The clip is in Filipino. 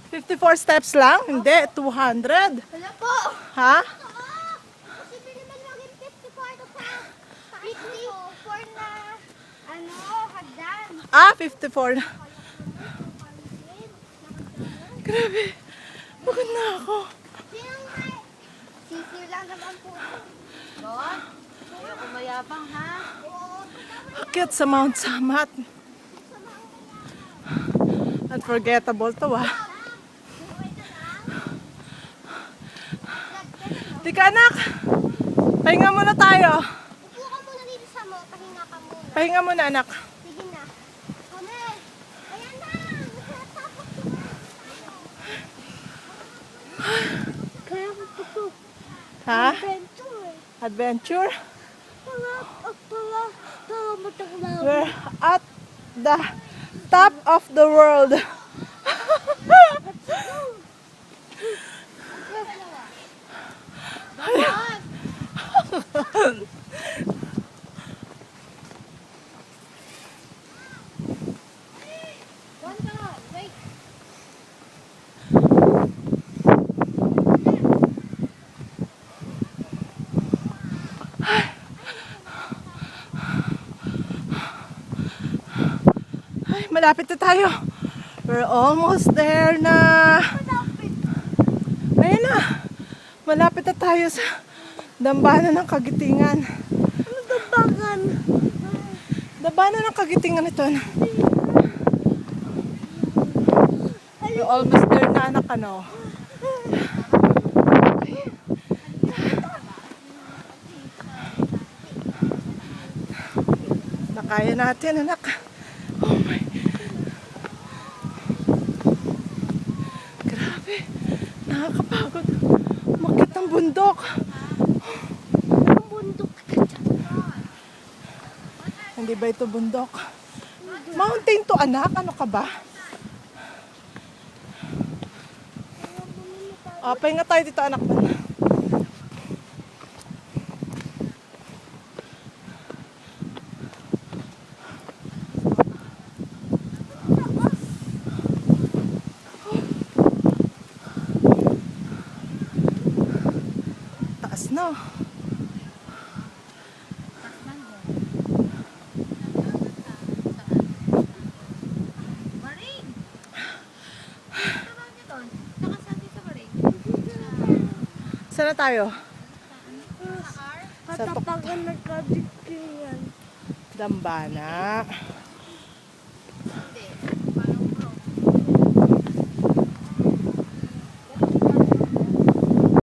54 steps lang? Hindi, 200. Wala po. Ha? Posible naman maging 54 to pa. 54 na, hagdan. 54 na. Grabe. Pagod na ako. Sisir lang naman po. Don, ayoko mayabang ha. Akit sa Mount Samat. Unforgettable to Tika anak, pahinga muna tayo. Upo ka muna dito sa mo, pahinga ka muna. Pahinga muna anak. Sige na. Kame, ayan na. Kaya ko ito. Ha? Adventure. Adventure? Matakla. We're at the top of the world. Wait. Ay, malapit na tayo. We're almost there na. Ayun na. Malapit na tayo sa dambana ng Kagitingan. Ano dambangan? Dambana ng Kagitingan ito. We're almost there na anak ano. Nakaya natin anak. Oh my. Grabe. Nakakapagod. Umakyat ng bundok. Ang bundok. Hindi ba ito bundok? Mountain to anak. Ano ka ba? Pahinga tayo dito anak. Taas na. Maring! Ano ba niya doon? Nakasabi sa maring. Saan na tayo? Sa car? Sa Katapagan nagkadikingan. Dambana.